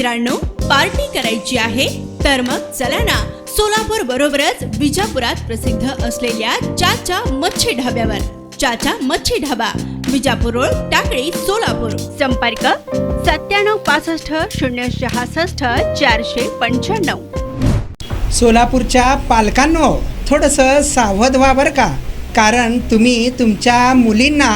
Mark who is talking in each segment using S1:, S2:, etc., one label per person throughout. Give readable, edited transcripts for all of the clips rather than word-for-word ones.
S1: मित्रांनो, पार्टी करायची आहे तर मग चला ना, सोलापूर बरोबरच विजापुरात प्रसिद्ध असलेल्या चाचा मच्छी ढाब्यावर. चाचा मच्छी ढाबा, विजापूर रोड, टाकळी, सोलापूर. संपर्क 9765 066 495.
S2: सोलापूरच्या पालकांनो, थोडंसं सावध व्हा बरं का. कारण तुम्ही तुमच्या मुलींना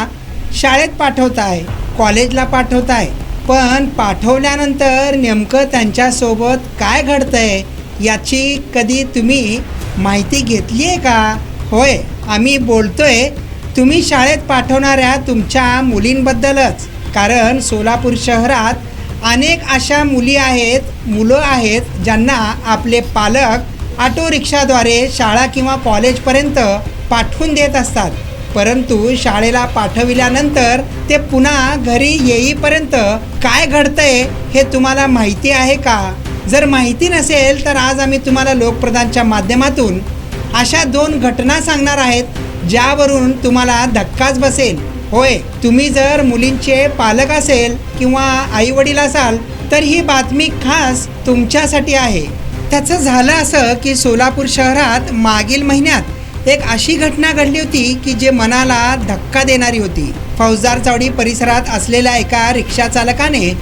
S2: शाळेत पाठवताय, कॉलेजला पाठवताय, पण पाठवल्यानंतर नेमकं त्यांच्यासोबत काय घडतंय याची कधी तुम्ही माहिती घेतली आहे का? होय, आम्ही बोलतोय तुम्ही शाळेत पाठवणाऱ्या तुमच्या मुलींबद्दलच. कारण सोलापूर शहरात अनेक अशा मुलं आहेत ज्यांना आपले पालक ऑटो रिक्षाद्वारे शाळा किंवा कॉलेजपर्यंत पाठवून देत असतात. परंतु शाळेला पाठविल्यानंतर ते पुन्हा घरी येईपर्यंत काय घडतंय हे तुम्हाला माहिती आहे का? जर माहिती नसेल तर आज आम्ही तुम्हाला लोकप्रधानच्या माध्यमातून अशा 2 घटना सांगणार आहेत ज्यावरून तुम्हाला धक्काच बसेल. होय, तुम्ही जर मुलींचे पालक असेल किंवा आईवडील असाल तर ही बातमी खास तुमच्यासाठी आहे. त्याचं झालं असं की सोलापूर शहरात मागील महिन्यात एक अशी घटना घडली होती की जे मनाला धक्का देणारी होती. फौजदार चौडी परिसरात असलेल्या एका रिक्षा चालकाने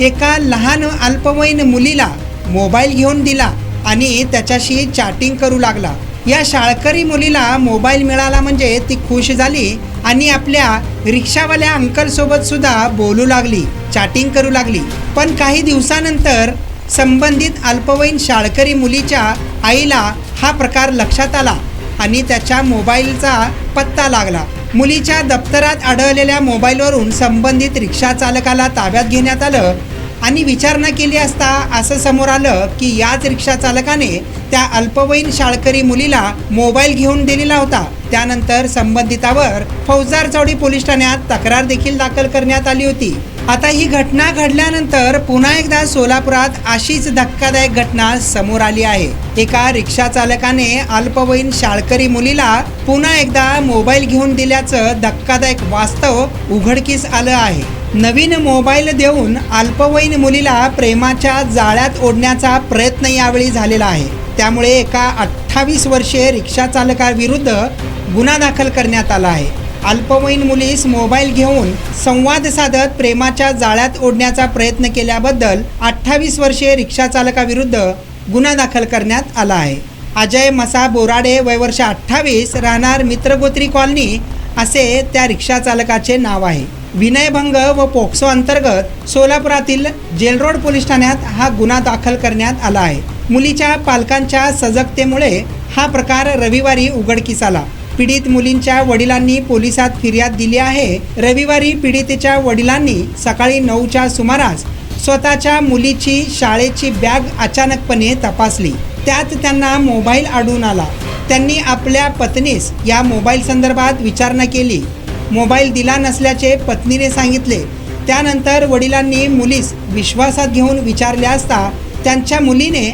S2: एका लहान अल्पवयीन मुलीला मोबाईल घेऊन दिला आणि त्याच्याशी चॅटिंग करू लागला. या शाळकरी मुलीला मोबाईल मिळाला म्हणजे ती खुश झाली आणि आपल्या रिक्षावाल्या अंकलसोबत सुद्धा बोलू लागली, चॅटिंग करू लागली. पण काही दिवसानंतर संबंधित अल्पवयीन शाळकरी मुलीच्या आईला हा प्रकार लक्षात आला आणि त्याच्या मोबाईलचा पत्ता लागला. मुलीच्या दप्तरात आढळलेल्या मोबाईलवरून संबंधित रिक्षा चालकाला ताब्यात घेण्यात आलं आणि विचारणा केली असता असं समोर आलं की याच रिक्षा चालकाने त्या अल्पवयीन शाळकरी मुलीला मोबाईल घेऊन दिलेला होता. त्यानंतर संबंधितावर फौजदार चौडी पोलीस ठाण्यात तक्रार देखील दाखल करण्यात आली होती. आता ही घटना घडल्यानंतर पुन्हा एकदा सोलापुरात अशीच धक्कादायक घटना समोर आली आहे. एका रिक्षा चालकाने अल्पवयीन शाळकरी मुलीला पुन्हा एकदा मोबाईल घेऊन दिल्याचं धक्कादायक वास्तव उघडकीस आलं आहे. नवीन मोबाईल देऊन अल्पवयीन मुलीला प्रेमाच्या जाळ्यात ओढण्याचा प्रयत्न यावेळी झालेला आहे. त्यामुळे एका 28 वर्षीय रिक्षा चालकाविरुद्ध गुन्हा दाखल करण्यात आला आहे. अल्पवयीन मुलीस मोबाईल घेऊन संवाद साधत प्रेमाच्या जाळ्यात ओढण्याचा प्रयत्न केल्याबद्दल 28 वर्षीय रिक्षा चालकाविरुद्ध गुन्हा दाखल करण्यात आला आहे. अजय मसा बोराडे, वय वर्ष 28, राहणार मित्रगोत्री कॉलनी असे त्या रिक्षा चालकाचे नाव आहे. विनयभंग व पोक्सो अंतर्गत सोलापुरातील जेलरोड पोलीस ठाण्यात हा गुन्हा दाखल करण्यात आला आहे. मुलीच्या पालकांच्या सजगतेमुळे हा प्रकार रविवारी उघडकीस आला. पीडित मुलींच्या वडिलांनी पोलिसात फिर्याद दिली आहे. रविवारी पीडितेच्या वडिलांनी सकाळी 9च्या सुमारास स्वतःच्या मुलीची शाळेची बॅग अचानकपणे तपासली. त्यात त्यांना मोबाईल आढळून आला. त्यांनी आपल्या पत्नीस या मोबाईल संदर्भात विचारणा केली. मोबाईल दिला नसल्याचे पत्नीने सांगितले. त्यानंतर वडिलांनी मुलीस विश्वासात घेऊन विचारले असता त्यांच्या मुलीने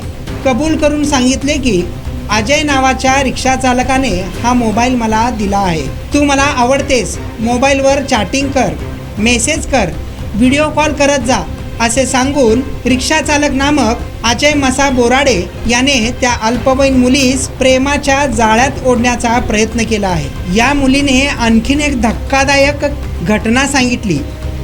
S2: कबूल करून सांगितले की अजय नावाच्या रिक्षा चालकाने हा मोबाईल मला दिला आहे. तू मला आवडतेस, मोबाईलवर चॅटिंग कर, मेसेज कर, व्हिडिओ कॉल करत जा असे सांगून रिक्षा चालक नामक अजय मसा बोराडे याने त्या अल्पवयीन मुलीस प्रेमाच्या जाळ्यात ओढण्याचा प्रयत्न केला आहे. या मुलीने आणखीन एक धक्कादायक घटना सांगितली.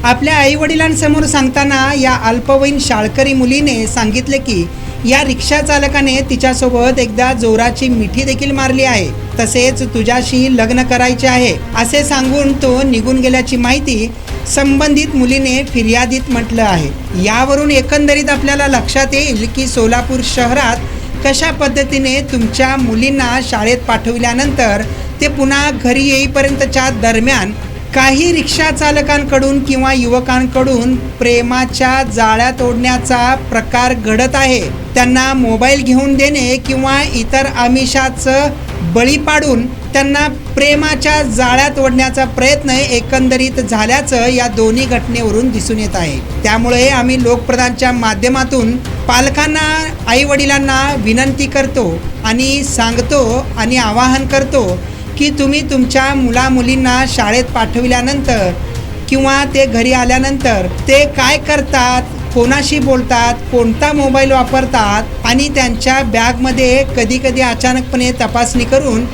S2: आपल्या आईवडिलांसमोर सांगताना या अल्पवयीन शाळकरी मुलीने सांगितले की या रिक्षा चालकाने तिच्यासोबत एकदा जोराची मिठी देखील मारली आहे, तसेच तुझ्याशी लग्न करायचे आहे असे सांगून तो निघून गेल्याची माहिती संबंधित मुलीने फिर्यादीत म्हटलं आहे. यावरून एकंदरीत आपल्याला लक्षात येईल की सोलापूर शहरात कशा पद्धतीने तुमच्या मुलींना शाळेत पाठविल्यानंतर ते पुन्हा घरी येईपर्यंतच्या दरम्यान काही रिक्षा चालकांकडून किंवा युवकांकडून प्रेमाच्या जाळ्यात ओढण्याचा प्रकार घडत आहे. त्यांना मोबाईल घेऊन देणे किंवा इतर आमिषाचं बळी पाडून त्यांना प्रेमाच्या जाळ्यात ओढण्याचा प्रयत्न एकंदरीत झाल्याचं या दोन्ही घटनेवरून दिसून येत आहे. त्यामुळे आम्ही लोकप्रधानच्या माध्यमातून पालकांना, आईवडिलांना विनंती करतो आणि सांगतो आणि आवाहन करतो की तुम्ही तुमच्या मुलींना शाळेत पाठविल्यानंतर किंवा ते घरी आल्यानंतर ते काय करतात, कोणाशी बोलतात, कोणता मोबाईल वापरतात आणि त्यांच्या बॅगमध्ये कधी कधी अचानकपणे तपासणी करून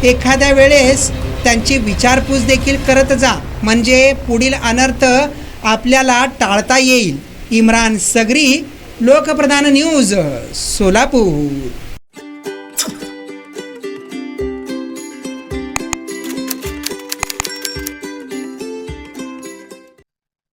S2: एखाद्या वेळेस त्यांची विचारपूस देखील करत जा, म्हणजे पुढील अनर्थ आपल्याला टाळता येईल. इम्रान सगरी, लोकप्रधान न्यूज, सोलापूर.